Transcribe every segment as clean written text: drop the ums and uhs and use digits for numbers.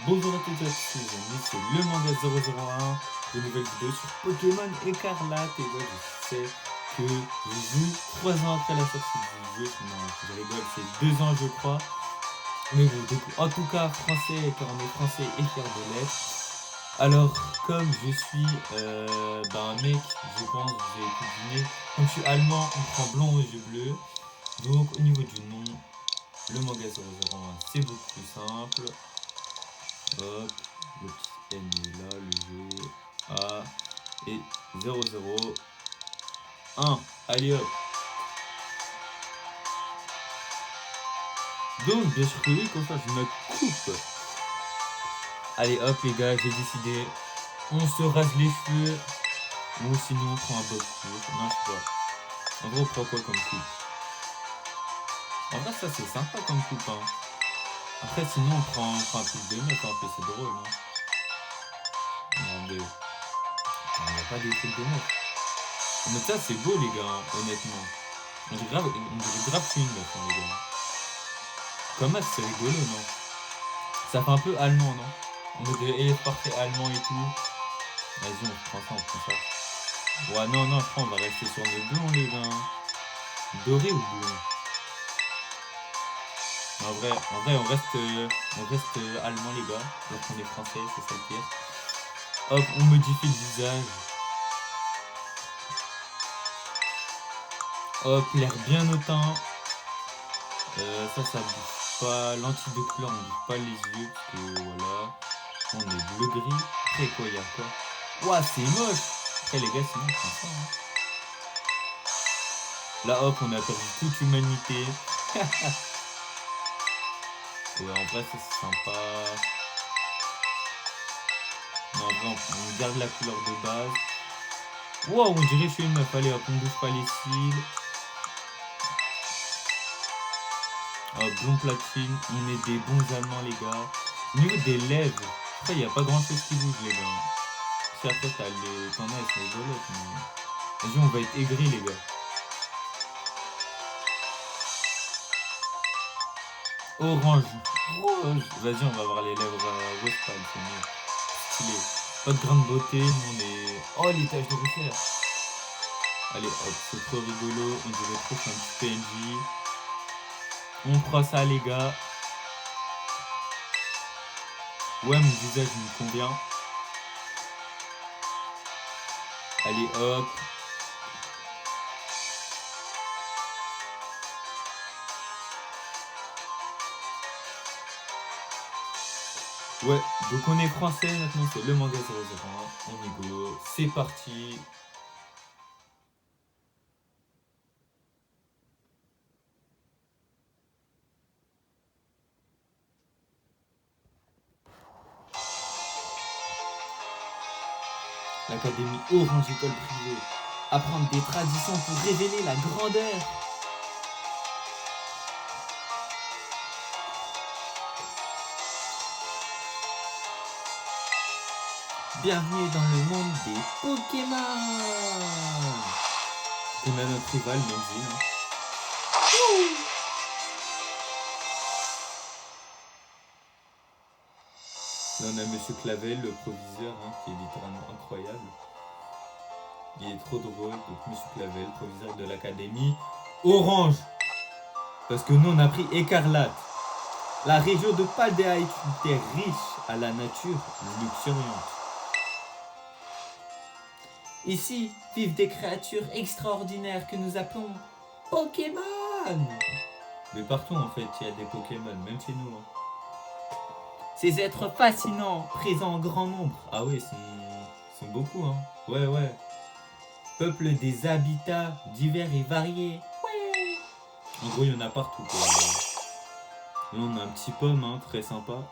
Bonjour à toutes et à tous les amis, c'est le Manga 001, de nouvelles vidéos sur Pokémon Écarlate. Et ouais, je sais que je joue 3 ans après la sortie du jeu. Non, je rigole, c'est 2 ans je crois. Mais bon, donc, en tout cas, français, car on est français et fier de l'être. Alors, comme je suis un mec, je pense, vous avez pu deviner, comme je suis allemand, on prend blond aux yeux bleus. Donc, au niveau du nom, le Manga 001, c'est beaucoup plus simple. Hop, le petit N est là, le G, A et 0, 0, 1. Allez hop. Donc, bien sûr que oui, comme ça je me coupe. Allez hop les gars, j'ai décidé. On se rase les cheveux. Ou sinon on prend un bob court. Non, je sais pas. En gros, on prend quoi comme coupe? En vrai, ça c'est sympa comme coupe. Hein. Après, sinon on prend un truc de meuf. En fait, c'est drôle. Non, non mais. On n'a pas des trucs de meuf. Mais ça, c'est beau, les gars, hein, honnêtement. On dirait grave une meuf, hein, les gars. Comment c'est rigolo, non? Ça fait un peu allemand, non? On mode élève parfait allemand et tout. Vas-y, on prend ça, on prend ça. Ouais, non, non, je crois on va rester sur le blond, les gars. Doré ou blond? En vrai, on reste allemand, les gars. Alors qu'on est français, c'est ça le pire. Hop, on modifie le visage. Hop, l'air bien hautain. Ça bouge pas. Lentille de couleur, on bouge pas les yeux. Parce que voilà. On est bleu-gris. Après, quoi, il y a quoi? Ouah, c'est moche! Après, les gars, sinon, on prend ça. Hein. Là, hop, on a perdu toute humanité. Ouais, en vrai, ça, c'est sympa. Non, en vrai, on garde la couleur de base. Wow, on dirait que je suis une meuf. Allez, hop, on bouge pas les cils. Hop, blond platine. On est des bons allemands, les gars. Au niveau des lèvres, après, il n'y a pas grand chose qui bouge, les gars. Si après, t'en as, elles sont rigolotes. Mais... Vas-y, on va être aigris, les gars. Orange. Rose. Vas-y, on va voir les lèvres rose pâle, c'est mieux. Stylé. Pas de grande beauté, on est... Oh, les taches de refaire. Allez, hop, c'est trop rigolo. On dirait trop un petit PNJ. On prend ça, les gars. Ouais, mon visage me convient. Allez, hop. Ouais, donc on est français maintenant, c'est le Manga 001. On y go, c'est parti. L'Académie Orange École Privée. Apprendre des traditions pour révéler la grandeur. Bienvenue dans le monde des Pokémon. On a notre rival, Benzine. Là, on a Monsieur Clavel, le proviseur, hein, qui est littéralement incroyable. Il est trop drôle. Donc, Monsieur Clavel, proviseur de l'Académie Orange. Parce que nous, on a pris Écarlate. La région de Paldea est une terre riche à la nature luxuriante. Ici vivent des créatures extraordinaires que nous appelons Pokémon. Mais partout, en fait, il y a des Pokémon, même chez nous. Hein. Ces êtres fascinants, présents en grand nombre. Ah oui, ils sont beaucoup, hein. Ouais, ouais. Peuple des habitats divers et variés. Ouais. En gros, il y en a partout, quoi. Là, on a un petit pomme, hein, très sympa.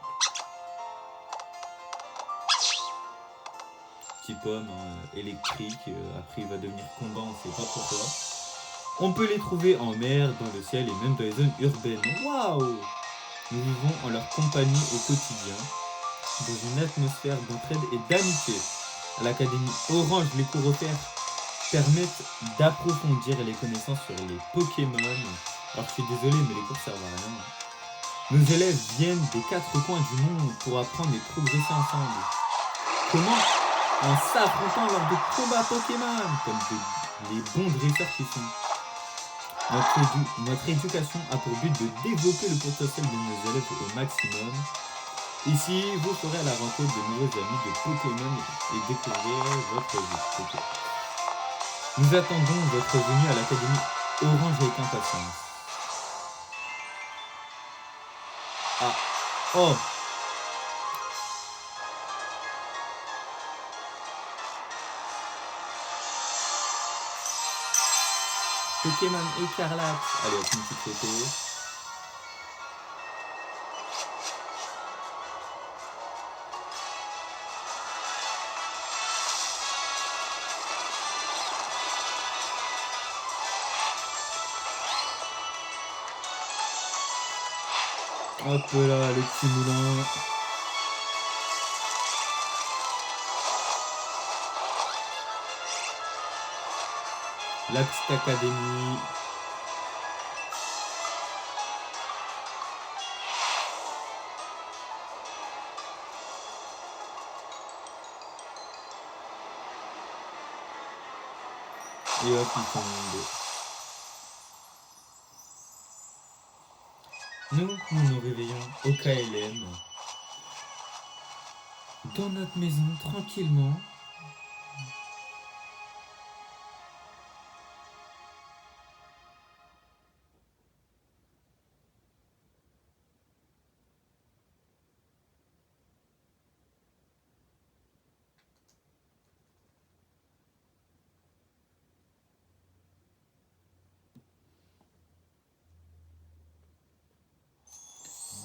Petit pomme électrique. Après, il va devenir combat, on sait pas pourquoi. On peut les trouver en mer, dans le ciel et même dans les zones urbaines. Waouh! Nous vivons en leur compagnie au quotidien, dans une atmosphère d'entraide et d'amitié. À l'Académie Orange, les cours offerts permettent d'approfondir les connaissances sur les Pokémon. Alors je suis désolé, mais les cours servent à rien. Nos élèves viennent des 4 coins du monde pour apprendre et progresser ensemble. Comment? En s'affrontant lors de combats Pokémon, comme les bons dresseurs qui sont. Notre éducation a pour but de développer le potentiel de nos élèves au maximum. Ici, vous ferez la rencontre de nouveaux amis de Pokémon et découvrir votre vie. Nous attendons votre venue à l'Académie Orange avec impatience. Ah, oh! Pokémon écarlate. Allez, hop, une petite photo. Hop là, le petit moulin. La petite académie. Et hop, il tombe. Nous nous réveillons au KLM. Dans notre maison, tranquillement.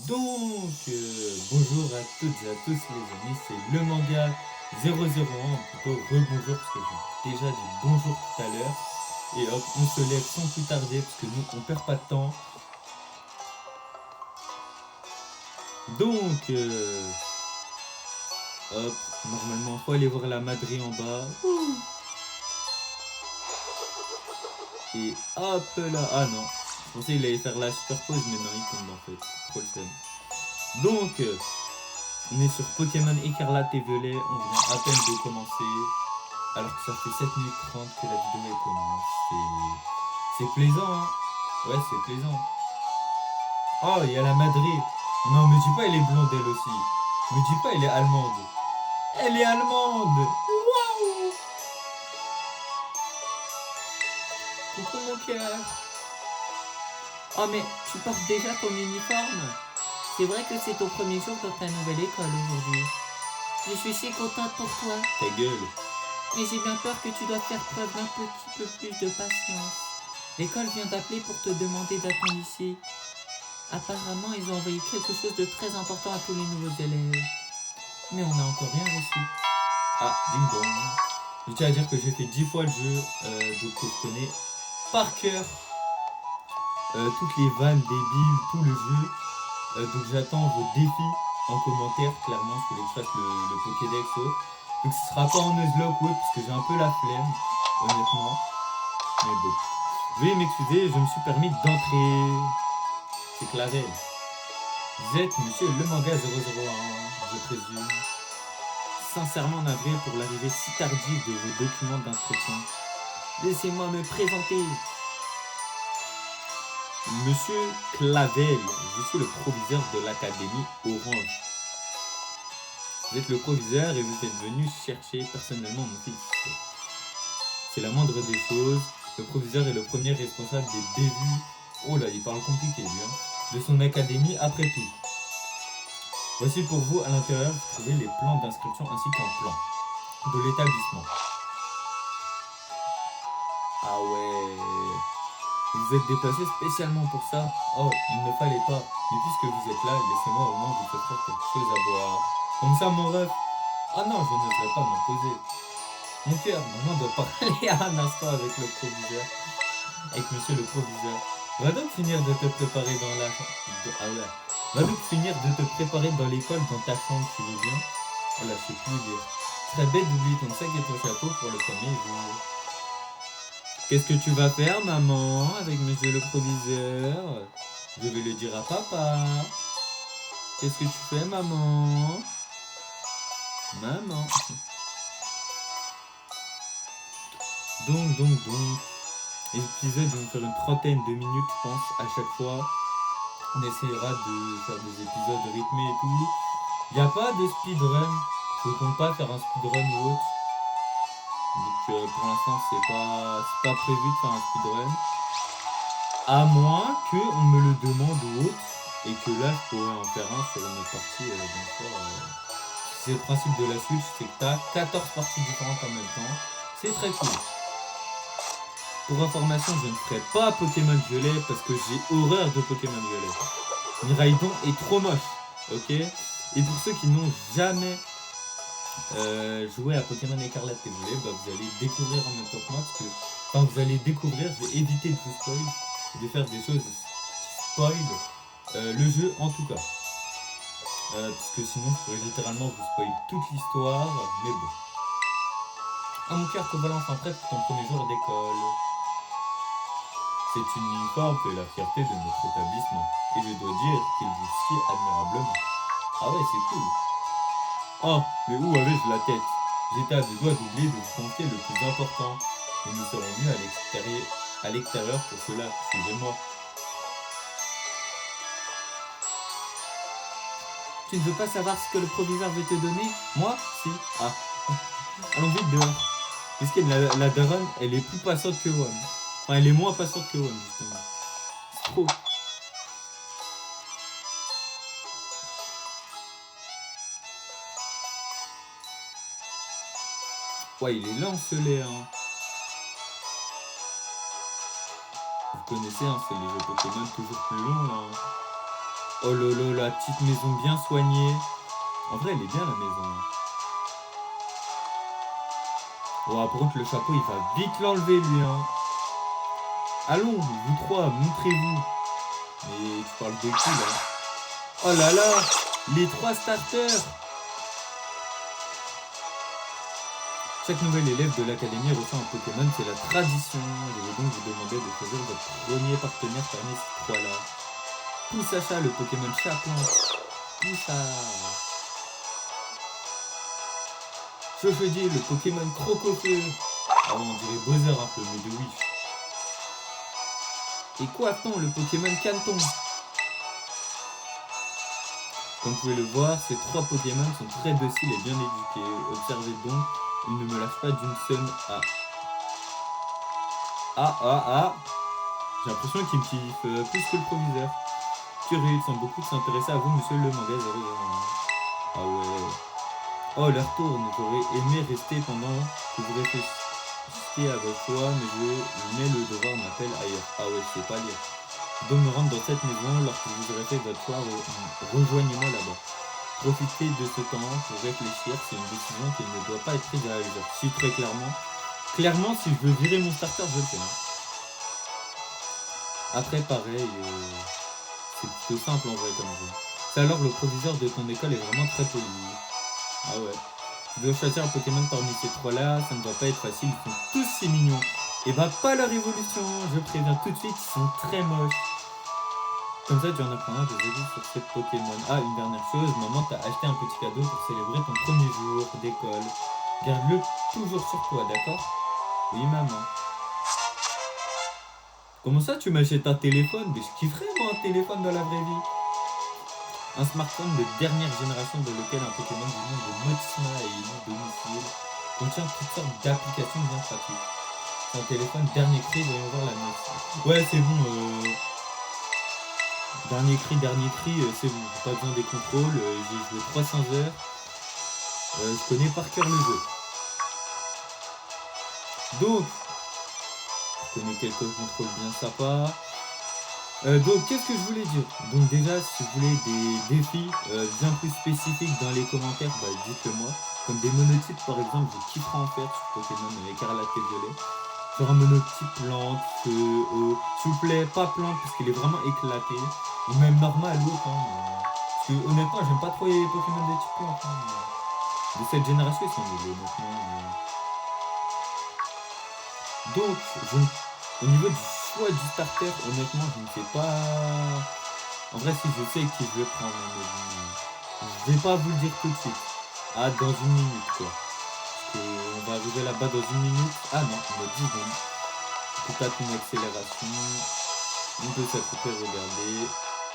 Donc, bonjour à toutes et à tous les amis, c'est le manga 001, plutôt rebonjour parce que j'ai déjà dit bonjour tout à l'heure. Et hop, on se lève sans plus tarder parce que nous on perd pas de temps. Donc, hop, normalement faut aller voir la Madré en bas. Et hop là, ah non, je pensais qu'il allait faire la super pause mais non il tombe en fait, trop le seum. Donc, on est sur Pokémon écarlate et violet, on vient à peine de commencer, alors que ça fait 7 minutes 30 que la vidéo commence. C'est plaisant, hein. Ouais, c'est plaisant. Oh, il y a la Madré. Non, me dis pas elle est blonde elle aussi. Me dis pas elle est allemande. Elle est allemande. Waouh. Coucou mon cœur. Oh mais tu portes déjà ton uniforme? C'est vrai que c'est ton premier jour dans ta nouvelle école aujourd'hui. Je suis si contente pour toi. Ta gueule. Mais j'ai bien peur que tu dois faire preuve d'un petit peu plus de patience. L'école vient d'appeler pour te demander d'attendre ici. Apparemment, ils ont envoyé quelque chose de très important à tous les nouveaux élèves. Mais on n'a encore rien reçu. Ah, ding dong. Je tiens à dire que j'ai fait 10 fois le jeu, donc je connais par cœur toutes les vannes débiles, tout le jeu. Donc j'attends vos défis en commentaire, clairement, si vous voulez que je fasse le Pokédex. Donc ce sera pas en Nuzlocke, ouais, parce que j'ai un peu la flemme, honnêtement. Mais bon. Veuillez m'excuser, je me suis permis d'entrer. C'est Clavel. Vous êtes monsieur le manga 001, je présume. Sincèrement navré pour l'arrivée si tardive de vos documents d'inscription. Laissez-moi me présenter. Monsieur Clavel, je suis le proviseur de l'Académie Orange. Vous êtes le proviseur et vous êtes venu chercher personnellement mon fils. C'est la moindre des choses. Le proviseur est le premier responsable des débuts. Oh là, il parle compliqué lui, hein. De son académie après tout. Voici pour vous à l'intérieur, vous trouvez les plans d'inscription ainsi qu'un plan de l'établissement. Ah ouais. Vous êtes déplacé spécialement pour ça. Oh, il ne fallait pas. Mais puisque vous êtes là, laissez-moi au moins vous offrir quelque chose à boire. Comme ça, mon ref. Ah non, je n'oserais pas m'imposer. Mon cœur, maman doit parler à un instant avec le proviseur. Avec monsieur le proviseur. Va donc finir de te préparer dans la... Ah ouais. Va donc finir de te préparer dans l'école, dans ta chambre, tu veux bien. Oh là, je sais plus dire. Ce serait bête d'oublier ton sac et ton chapeau pour le premier jour. Qu'est-ce que tu vas faire, maman, avec monsieur le proviseur? Je vais le dire à papa. Qu'est-ce que tu fais, maman? Maman. Donc. L'épisode, ils vont faire une trentaine de minutes, je pense, à chaque fois. On essaiera de faire des épisodes rythmés et tout. Il n'y a pas de speedrun. Je ne compte pas faire un speedrun ou autre. Donc pour l'instant, c'est pas prévu de faire un speedrun. À moins qu'on me le demande ou autre. Et que là, je pourrais en faire un sur une autre partie. Bien sûr. C'est le principe de la Switch, c'est que tu as 14 parties différentes en même temps. C'est très cool. Pour information, je ne ferai pas Pokémon Violet parce que j'ai horreur de Pokémon Violet. Miraidon est trop moche, ok? Et pour ceux qui n'ont jamais joué à Pokémon Écarlate et Violet, bah vous allez découvrir en même temps que moi parce que quand vous allez découvrir, je vais éviter de vous spoil et de faire des choses qui spoilent le jeu en tout cas. Parce que sinon je pourrais littéralement vous spoiler toute l'histoire, mais bon. Ah mon cœur, te voilà enfin prête pour ton premier jour d'école. Cet uniforme fait la fierté de notre établissement, et je dois dire qu'il vous sied admirablement. Ah ouais, c'est cool. Oh, mais où avais-je la tête? J'étais à deux doigts d'oublier de vous confier le plus important, mais nous serons mieux à l'extérieur pour cela, suivez-moi. Tu ne veux pas savoir ce que le proviseur veut te donner? Moi? Si. Ah. Allons vite dehors. Parce que la daronne, elle est plus patiente que Ron. Enfin, elle est moins patiente que Ron, justement. C'est trop. Ouais, il est lent, ce lait, hein. Vous connaissez, hein, c'est les jeux Pokémon toujours plus longs, là. Oh lolo, la petite maison bien soignée. En vrai, elle est bien, la maison. Oh, par contre, le chapeau, il va vite l'enlever, lui, hein. Allons, vous trois, montrez-vous. Mais tu parles de qui, là? Oh là là, les 3 starters. Chaque nouvel élève de l'académie reçoit un Pokémon, c'est la tradition. Je vais donc vous demander de choisir votre premier partenaire parmi ces 3-là. Poussacha, le Pokémon chat-plante. Poussa. Chochodier, le Pokémon Crocofeu. Ah, on dirait Bowser un peu, mais de Wish. Et Coiffon, le Pokémon Canton. Comme vous pouvez le voir, ces 3 Pokémon sont très dociles et bien éduqués. Observez donc, ils ne me lâchent pas d'une seule. J'ai l'impression qu'ils me kiffent plus que le proviseur. Curieux, ils semblent beaucoup s'intéresser à vous, monsieur le manga 001. Ah ouais. Oh, leur tourne, j'aurais aimé rester pendant que vous réfléchissiez à votre choix, mais le devoir m'appelle ailleurs. Ah ouais, je sais pas lire. Je dois me rendre dans cette maison lorsque vous aurez fait votre choix, rejoignez-moi là-bas. Profitez de ce temps pour réfléchir, c'est une décision qui ne doit pas être prise à la légère. Si très clairement. Clairement, si je veux virer mon starter, je le fais. Hein. Après, pareil, c'est plutôt simple en vrai comme jeu. C'est alors le proviseur de ton école est vraiment très poli. Ah ouais. Tu dois choisir un Pokémon parmi ces 3-là, ça ne doit pas être facile, ils sont tous si mignons. Et bah pas leur évolution, je préviens tout de suite, ils sont très moches. Comme ça, tu en apprends un des avis sur ces Pokémon. Ah, une dernière chose, maman t'a acheté un petit cadeau pour célébrer ton premier jour d'école. Garde-le toujours sur toi, d'accord? Oui, maman. Comment ça, tu m'achètes un téléphone? Mais je kifferais, moi, un téléphone dans la vraie vie. Un smartphone de dernière génération dans lequel un Pokémon du nom de Motsima est élu domicile contient toutes sortes d'applications bien pratiques. C'est un téléphone dernier cri, voyons voir la note. Ouais, c'est bon, dernier cri, c'est bon, j'ai pas besoin des contrôles, j'ai joué 300 heures, je connais par cœur le jeu. Donc, je connais quelques contrôles bien sympas. Donc, qu'est-ce que je voulais dire? Donc déjà, si vous voulez des défis bien plus spécifiques dans les commentaires, bah, dites-le moi. Comme des monotypes, par exemple, je kifferais en faire sur Pokémon Écarlate et Violet. Genre un monotype plante, s'il vous plaît, pas plante, parce qu'il est vraiment éclaté. Ou même normal, l'autre. Hein, parce que honnêtement, j'aime pas trop les Pokémon de type plante. Hein, de cette génération, ils sont nuls, honnêtement. Donc, au niveau du choix du starter, honnêtement, je ne sais pas. En vrai, si je sais qui je vais prendre, Je vais pas vous le dire tout de suite. Ah, dans une minute, quoi. Parce qu'on va arriver là-bas dans une minute. Ah non, on a 10 secondes. On tape une accélération. On peut s'accouper, regardez.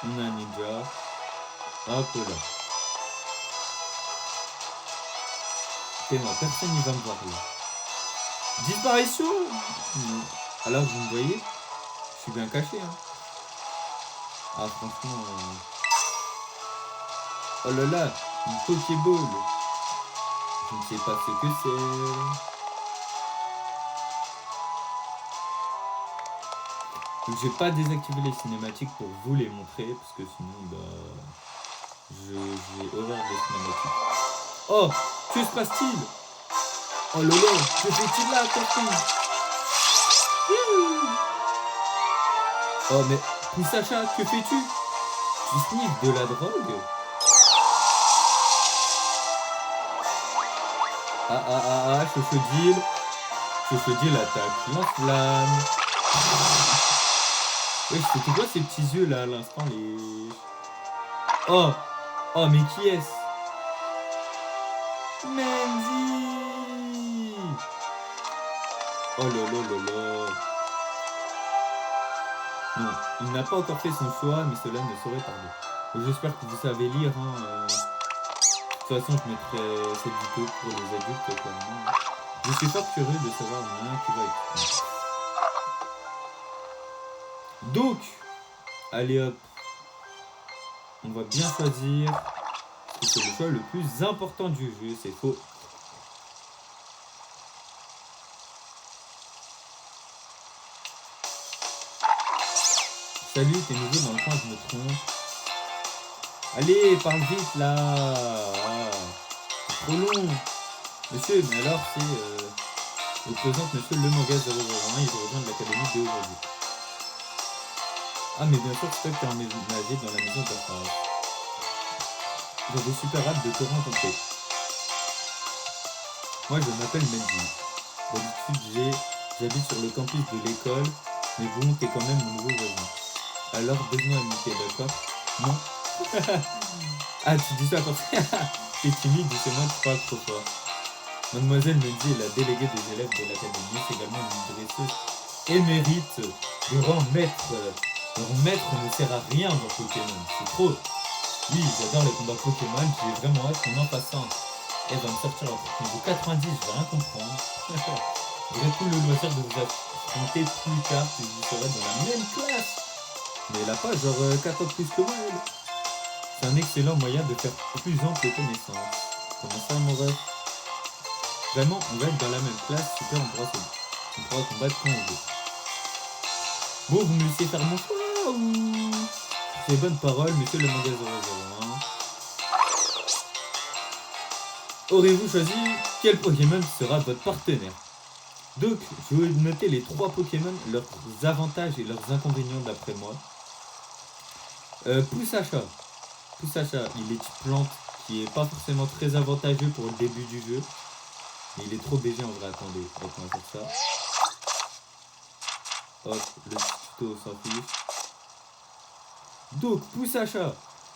On a un ninja. Hop là. C'est moi, personne n'y va me voir là. Disparition. Non. Alors vous me voyez, je suis bien caché. Hein. Ah franchement... Oh là là, une Pokéball. Je ne sais pas ce que c'est. Donc j'ai pas désactivé les cinématiques pour vous les montrer, parce que sinon, bah... j'ai horreur des cinématiques. Oh, que se passe-t-il? Oh là là, que fait-il là, Coffee? Oh mais, Poussacha, que fais-tu? Tu sniffes de la drogue? Ah, Chochodile attaque lance-flamme. Oui, c'était quoi ces petits yeux là à l'instant, les... Oh, mais qui est-ce? Mendy. Oh là. Non, il n'a pas encore fait son choix, mais cela ne saurait tarder. Donc j'espère que vous savez lire. Hein, De toute façon, je mettrai cette vidéo pour les adultes, clairement. Je suis fort curieux de savoir le lien qui va être. Donc, allez hop. On va bien choisir. Parce que c'est le choix le plus important du jeu, c'est faux. Salut, t'es nouveau dans le coin, je me trompe. Allez, parle vite là. C'est trop long. Monsieur, mais alors c'est... représente monsieur le manga 001, il rejoint l'académie dès aujourd'hui. Ah mais bien sûr, c'est toi qui as emménagé dans la maison d'enfance. J'avais super hâte de te rencontrer. Moi je m'appelle Mendy. D'habitude j'habite sur le campus de l'école, mais bon, t'es quand même mon nouveau voisin. Alors donne-moi amitié, d'accord? Non. Ah, tu dis ça comme ça. T'es timide, dis-moi, tu parles trop fort. Mademoiselle Mendy est la déléguée des élèves de l'académie, c'est également une dresseuse émérite de rang maître. Le rang maître ne sert à rien dans Pokémon, c'est trop. Oui, j'adore les combats Pokémon, j'ai vraiment hâte qu'on en fasse un. Elle va me sortir un niveau 90, je vais rien comprendre. J'aurai tout le loisir de vous affronter plus tard si vous serez dans la même classe. Mais elle a pas genre 4 ans de plus que moi, elle. C'est un excellent moyen de faire plus ample connaissance. Comment ça, mon ref? Vraiment, on va être dans la même classe, super, on pourra combattre quand on veut. Bon, vous me laissez faire mon choix ou... C'est bonne parole, monsieur le manga 001. Aurez-vous choisi quel Pokémon sera votre partenaire? Donc, je vais noter les 3 Pokémon, leurs avantages et leurs inconvénients d'après moi. Poussacha, il est type plante, qui est pas forcément très avantageux pour le début du jeu. Mais il est trop BG en vrai, attendez, hop, on va faire ça. Hop, le tuto s'en fiche. Donc, Poussacha,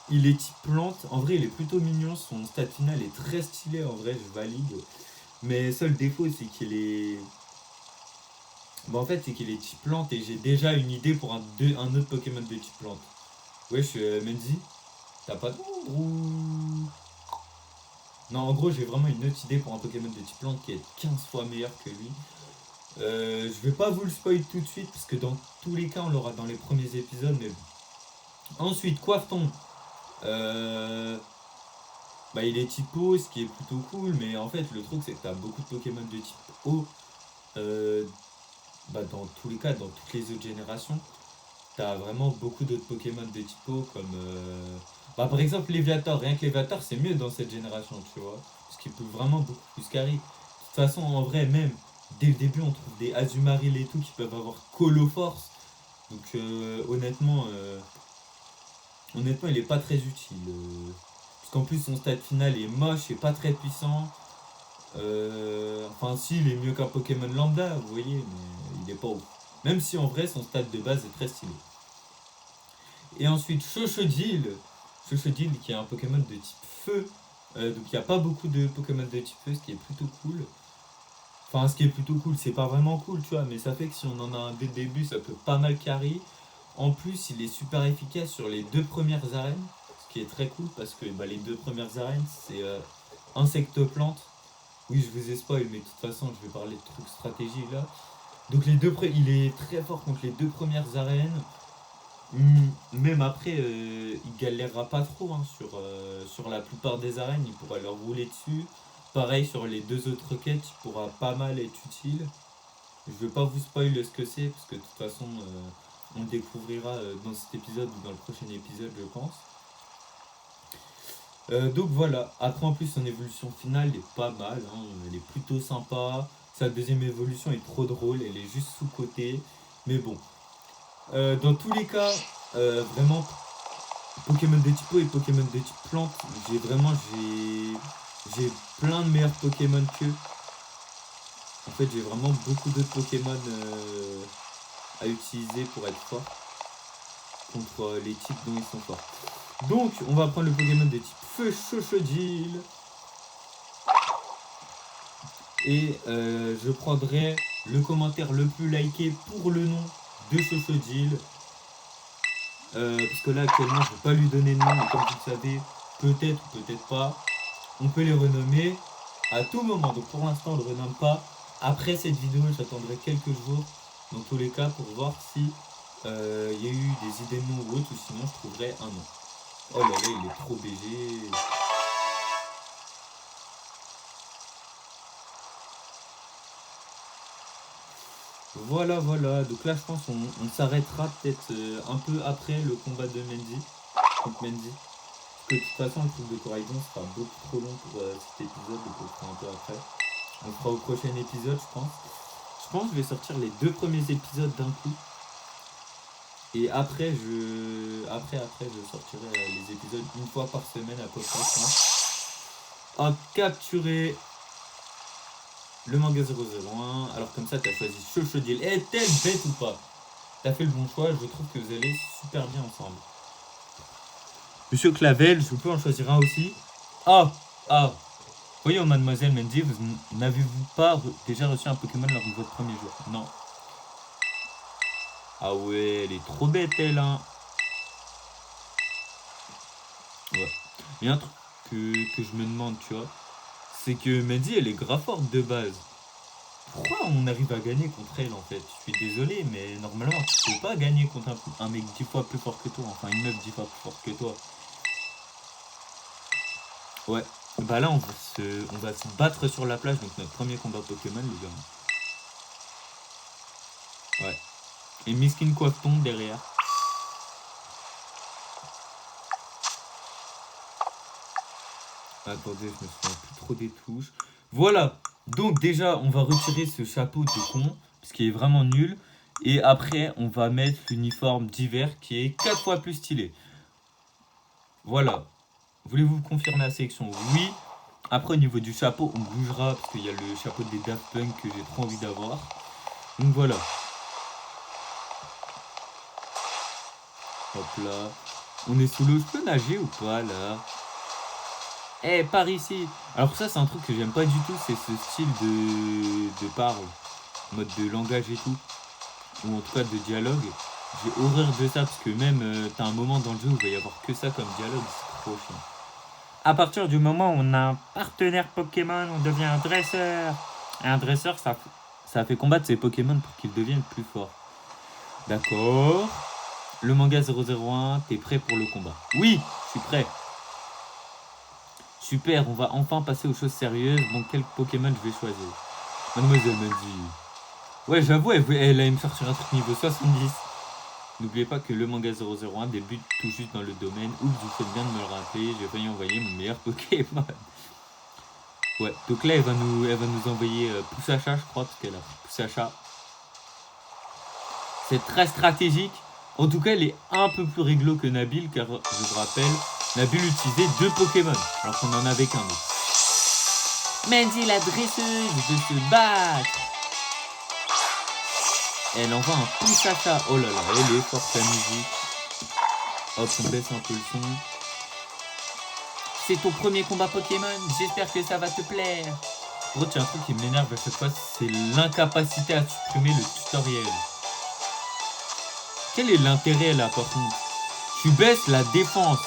il est type plante, en vrai il est plutôt mignon, son stat final est très stylé, en vrai je valide. Mais seul défaut c'est qu'il est... Bon en fait c'est qu'il est type plante et j'ai déjà une idée pour un autre Pokémon de type plante. Wesh, Mendy, t'as pas d'ombre ou... Non, en gros, j'ai vraiment une autre idée pour un Pokémon de type plante qui est 15 fois meilleur que lui. Je vais pas vous le spoil tout de suite, parce que dans tous les cas, on l'aura dans les premiers épisodes. Mais... Ensuite, Coiffeton. Bah, il est type eau, ce qui est plutôt cool. Mais en fait, le truc, c'est que t'as beaucoup de Pokémon de type eau. Bah, dans tous les cas, dans toutes les autres générations. T'as vraiment beaucoup d'autres Pokémon de type eau, comme... Bah, par exemple, Léviator. Rien que Léviator, c'est mieux dans cette génération, tu vois. Parce qu'il peut vraiment beaucoup plus carry. De toute façon, en vrai, même, dès le début, on trouve des Azumarill et tout qui peuvent avoir Colo Force. Donc, honnêtement, il est pas très utile. Parce qu'en plus, son stat final est moche et pas très puissant. Enfin, si, il est mieux qu'un Pokémon lambda, vous voyez, mais il est pas ouf. Même si, en vrai, son stat de base est très stylé. Et ensuite, Chochodile, qui est un Pokémon de type feu. Donc il n'y a pas beaucoup de Pokémon de type feu, ce qui est plutôt cool. Enfin, ce qui est plutôt cool, c'est pas vraiment cool, tu vois, mais ça fait que si on en a un dès le début, ça peut pas mal carry. En plus, il est super efficace sur les 2 premières arènes, ce qui est très cool parce que les 2 premières arènes, c'est insecte-plante. Oui, je vous ai spoil, mais de toute façon, je vais parler de trucs stratégie là. Donc il est très fort contre les 2 premières arènes. Même après, il galérera pas trop hein, sur la plupart des arènes, il pourra leur rouler dessus. Pareil sur les 2 autres quêtes, il pourra pas mal être utile. Je vais pas vous spoil ce que c'est, parce que de toute façon, on le découvrira dans cet épisode ou dans le prochain épisode, je pense. Donc voilà, après en plus son évolution finale est pas mal, hein, elle est plutôt sympa. Sa deuxième évolution est trop drôle, elle est juste sous-cotée. Mais bon, dans tous les cas, vraiment, Pokémon de type eau et Pokémon de type plante, j'ai plein de meilleurs Pokémon qu'eux. En fait, j'ai vraiment beaucoup d'autres Pokémon à utiliser pour être fort contre les types dont ils sont forts. Donc, on va prendre le Pokémon de type feu Chochodile. Et je prendrai le commentaire le plus liké pour le nom de Chochodile. Parce que là, actuellement, je ne vais pas lui donner de nom, mais comme vous le savez, peut-être ou peut-être pas, on peut les renommer à tout moment. Donc pour l'instant, on ne le renomme pas. Après cette vidéo, j'attendrai quelques jours, dans tous les cas, pour voir si y a eu des idées de nom ou autre, ou sinon je trouverai un nom. Oh là là, il est trop BG. Voilà, voilà. Donc là, je pense qu'on s'arrêtera peut-être un peu après le combat de Mendy. Contre Mendy. Parce que de toute façon, le truc de Coraidon sera beaucoup trop long pour cet épisode, donc on le fera un peu après. On le fera au prochain épisode, je pense. Je pense que je vais sortir les 2 premiers épisodes d'un coup. Et après, je sortirai les épisodes une fois par semaine à peu près, je pense. À capturer le manga 001. Alors comme ça, t'as choisi Chochodile. Est-elle bête ou pas? T'as fait le bon choix, je trouve que vous allez super bien ensemble. Monsieur Clavel, je peux en choisir un aussi. Ah. Voyons, mademoiselle Mendy, vous n'avez-vous pas déjà reçu un Pokémon lors de votre premier jour? Non. Ah ouais, elle est trop bête, elle, hein. Ouais. Il y a un truc que je me demande, tu vois, c'est que Mendy, elle est grave forte de base. Pourquoi on arrive à gagner contre elle, en fait? Je suis désolé, mais normalement, tu peux pas gagner contre un mec 10 fois plus fort que toi. Enfin, une meuf 10 fois plus forte que toi. Ouais. Bah là, on va se battre sur la plage, donc notre premier combat Pokémon, les gars. Ouais. Et Miskin Coifton derrière. Attendez, je me souviens plus trop des touches. Voilà. Donc déjà, on va retirer ce chapeau de con, parce qu'il est vraiment nul. Et après, on va mettre l'uniforme d'hiver qui est 4 fois plus stylé. Voilà. Voulez-vous confirmer la sélection? Oui. Après, au niveau du chapeau, on bougera, parce qu'il y a le chapeau des Daft Punk que j'ai trop envie d'avoir. Donc voilà. Hop là. On est sous l'eau. Je peux nager ou pas, là? Eh, par ici. Alors ça, c'est un truc que j'aime pas du tout, c'est ce style de parle, mode de langage et tout, ou en tout cas de dialogue. J'ai horreur de ça, parce que même, t'as un moment dans le jeu où il va y avoir que ça comme dialogue, c'est trop chiant. À partir du moment où on a un partenaire Pokémon, on devient un dresseur. Et un dresseur, ça fait combattre ses Pokémon pour qu'ils deviennent plus forts. D'accord. Le manga 001, t'es prêt pour le combat? Oui, je suis prêt. Super, on va enfin passer aux choses sérieuses. Bon, quel Pokémon je vais choisir? Mademoiselle Mendy. Ouais, j'avoue, elle allait me sortir un truc niveau 70. N'oubliez pas que le manga 001 débute tout juste dans le domaine. Oups, vous faites bien de me le rappeler. J'ai failli envoyer mon meilleur Pokémon. Ouais, donc là, elle va nous envoyer Poussacha, je crois, parce qu'elle a Poussacha. C'est très stratégique. En tout cas, elle est un peu plus réglo que Nabil, car je vous rappelle, Nabil utilisait 2 Pokémon, alors qu'on en avait qu'un autre. Mendy, la dresseuse, de se battre. Elle envoie un Poussacha. Oh là là, elle est forte la musique. Hop, on baisse un peu le son. c'est ton premier combat Pokémon, j'espère que ça va te plaire. Gros, tu as un truc qui m'énerve à chaque fois, c'est l'incapacité à supprimer le tutoriel. Quel est l'intérêt là par contre? Tu baisses la défense.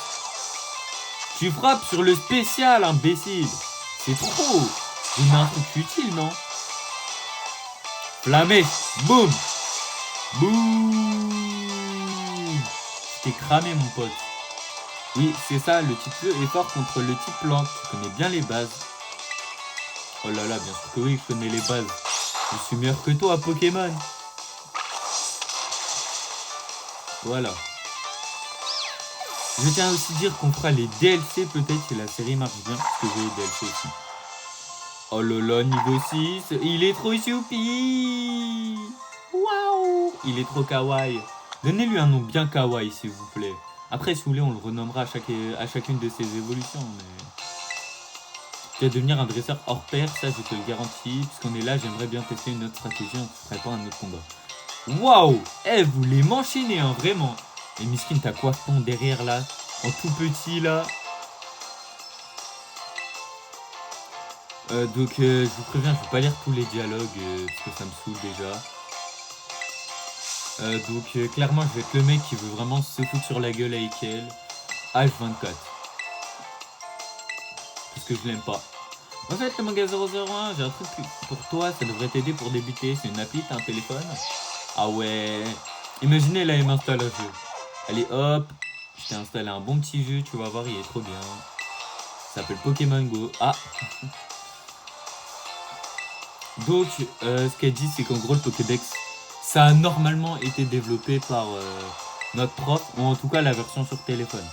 Tu frappes sur le spécial, imbécile. C'est trop. Je mets un truc utile, non? Flamèche, boum. Boum. T'es cramé, mon pote. Oui, c'est ça, le type feu est fort contre le type plante. Tu connais bien les bases. Oh là là, bien sûr que oui, je connais les bases. Je suis meilleur que toi à Pokémon. Voilà. Je tiens aussi à dire qu'on fera les DLC peut-être si la série marche bien, parce que j'ai les DLC aussi. Oh là là, niveau 6, il est trop choupi. Waouh, il est trop kawaii. Donnez-lui un nom bien kawaii s'il vous plaît. Après, si vous voulez, on le renommera à chacune de ses évolutions. Mais... tu vas devenir un dresseur hors pair, ça je te le garantis. Puisqu'on est là, j'aimerais bien tester une autre stratégie, on ne ferait pas un autre combat. Waouh, vous les m'enchaînez, hein, vraiment. Et Miskin, t'as quoi fond derrière là, en tout petit là. Donc je vous préviens, je vais pas lire tous les dialogues parce que ça me saoule déjà. Donc clairement, je vais être le mec qui veut vraiment se foutre sur la gueule avec elle. H24. Parce que je l'aime pas. En fait, le manga 001, j'ai un truc pour toi, ça devrait t'aider pour débuter. C'est une appli, t'as un téléphone. Ah ouais. Imaginez là, il m'installe un jeu. Allez hop, je t'ai installé un bon petit jeu, tu vas voir, il est trop bien. Ça s'appelle Pokémon Go. Ah. Donc, ce qu'elle dit, c'est qu'en gros, le Pokédex, ça a normalement été développé par notre prof, ou en tout cas la version sur téléphone.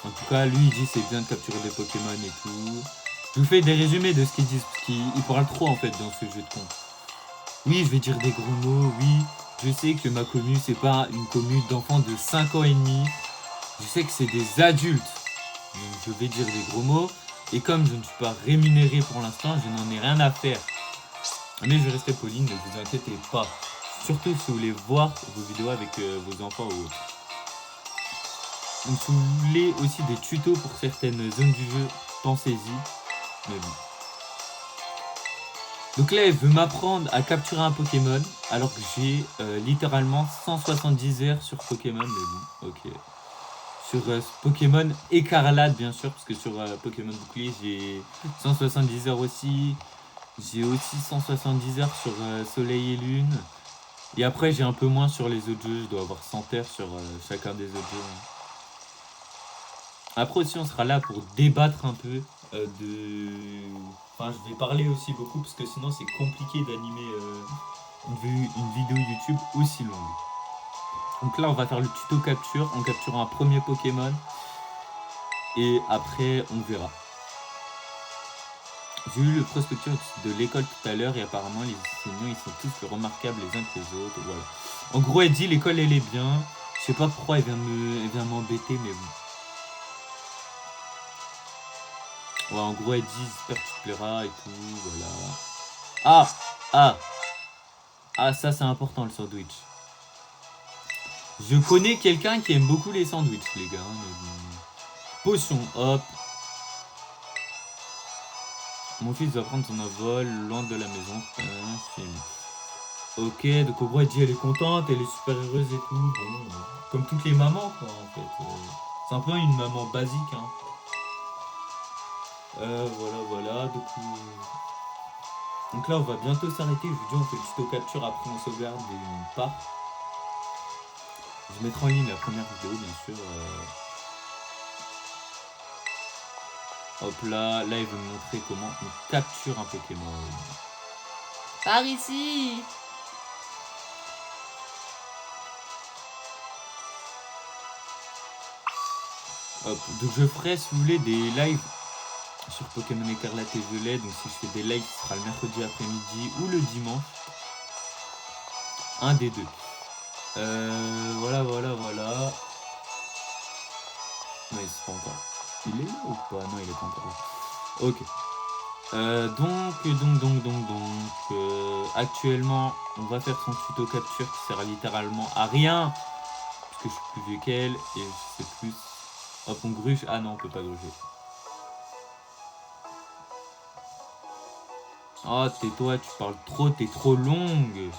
En tout cas, lui, il dit c'est bien de capturer des Pokémon et tout. Je vous fais des résumés de ce qu'ils disent, parce qu'il parle trop en fait dans ce jeu de con. Oui, je vais dire des gros mots, oui. Je sais que ma commu, c'est pas une commu d'enfants de 5 ans et demi. Je sais que c'est des adultes. Donc je vais dire des gros mots. Et comme je ne suis pas rémunéré pour l'instant, je n'en ai rien à faire. Mais je vais rester poli, ne vous inquiétez pas. Surtout si vous voulez voir vos vidéos avec vos enfants ou autres. Donc si vous voulez aussi des tutos pour certaines zones du jeu, pensez-y. Mais bon. Donc là, elle veut m'apprendre à capturer un Pokémon, alors que j'ai littéralement 170 heures sur Pokémon, mais bon, ok. Sur Pokémon Écarlate, bien sûr, parce que sur Pokémon Bouclier, j'ai 170 heures aussi. J'ai aussi 170 heures sur Soleil et Lune. Et après, j'ai un peu moins sur les autres jeux, je dois avoir 100 heures sur chacun des autres jeux. Après aussi, on sera là pour débattre un peu de... Enfin, je vais parler aussi beaucoup parce que sinon c'est compliqué d'animer une vidéo YouTube aussi longue. Donc là, on va faire le tuto capture en capturant un premier Pokémon. Et après, on verra. J'ai eu le prospectus de l'école tout à l'heure et apparemment les enseignants ils sont tous remarquables les uns que les autres. Voilà. En gros, elle dit l'école elle est bien. Je sais pas pourquoi elle vient m'embêter, mais bon. Ouais, en gros, elle dit j'espère que tu te plairas et tout, voilà. Ah, ça c'est important le sandwich. Je connais quelqu'un qui aime beaucoup les sandwichs, les gars. Mais bon. Potion, hop. Mon fils va prendre son envol loin de la maison. Ok, donc en gros, elle dit elle est contente, elle est super heureuse et tout. Bon, comme toutes les mamans, quoi, en fait. C'est un peu une maman basique, hein. Voilà. Donc là, on va bientôt s'arrêter. Je vous dis, on fait le tuto capture, après on sauvegarde et on part. Je mettrai en ligne la première vidéo, bien sûr. Hop là, il veut me montrer comment on capture un Pokémon. Par ici. Hop, donc je ferai, si vous voulez, des lives sur Pokémon Écarlate et Violet. Donc si je fais des lives, ce sera le mercredi après-midi ou le dimanche. Un des deux. Voilà. Non, il se pas encore. Il est là ou pas? Non, il est pas encore là. Ok. Actuellement, on va faire son tuto capture qui sert littéralement à rien. Parce que je suis plus vieux qu'elle et je sais plus Hop, on gruge. Ah non, on peut pas gruger. Oh, tais-toi, tu parles trop, t'es trop longue.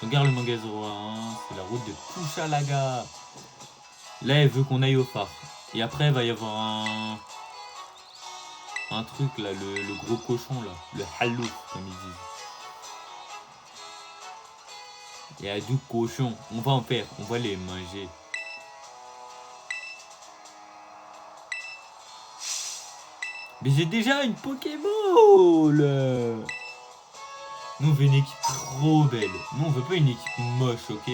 Regarde le manga 01, c'est la route de Kushalaga. Là, elle veut qu'on aille au phare. Et après, il va y avoir un truc là, le gros cochon là, le halouf, comme ils disent. Il y a du cochon, on va en faire, on va les manger. Mais j'ai déjà une Pokéball. Nous, on veut une équipe trop belle. Nous, on veut pas une équipe moche, ok?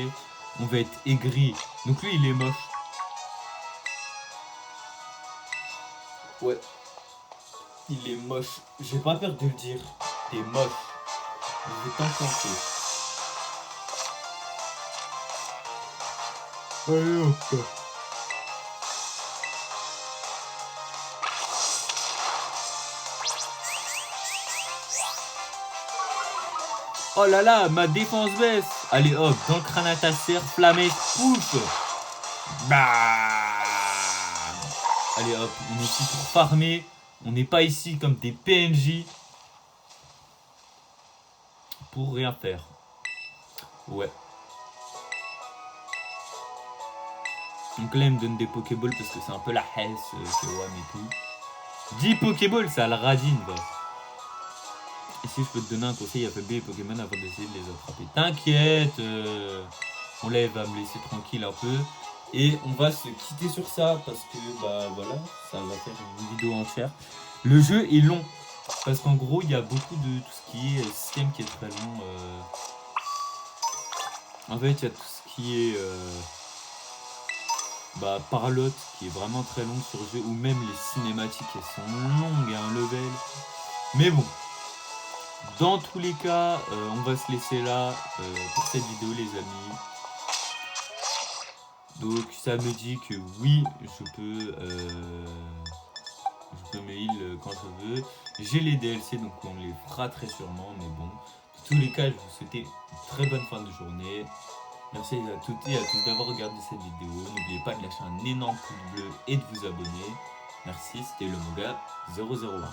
On va être aigri. Donc lui, il est moche. Ouais. Il est moche. J'ai pas peur de le dire. T'es moche. Je vais t'enfoncer. Allez hop. Oh là là, ma défense baisse. Allez hop, dans le crâne à ta serre, flammé, pouf. Bah. Allez hop, on est ici pour farmer. On n'est pas ici comme des PNJ. Pour rien faire. Ouais. Donc là, il me donne des Pokéballs parce que c'est un peu la hesse chez WAM et tout. 10 Pokéballs, ça le radine, bah. Et si je peux te donner un conseil, affaiblir les Pokémon avant d'essayer de les attraper. T'inquiète, on là, il va me laisser tranquille un peu. Et on va se quitter sur ça parce que, bah voilà, ça va faire une vidéo entière. Le jeu est long parce qu'en gros, il y a beaucoup de tout ce qui est système qui est très long. En fait, il y a tout ce qui est parlotte qui est vraiment très long sur le jeu, ou même les cinématiques, elles sont longues à un level. Mais bon. Dans tous les cas, on va se laisser là pour cette vidéo les amis. Donc ça me dit que oui, je peux me heal quand je veux. J'ai les DLC donc on les fera très sûrement, mais bon. Dans tous les cas, je vous souhaite une très bonne fin de journée. Merci à toutes et à tous d'avoir regardé cette vidéo. N'oubliez pas de lâcher un énorme pouce bleu et de vous abonner. Merci, c'était le Manga 001.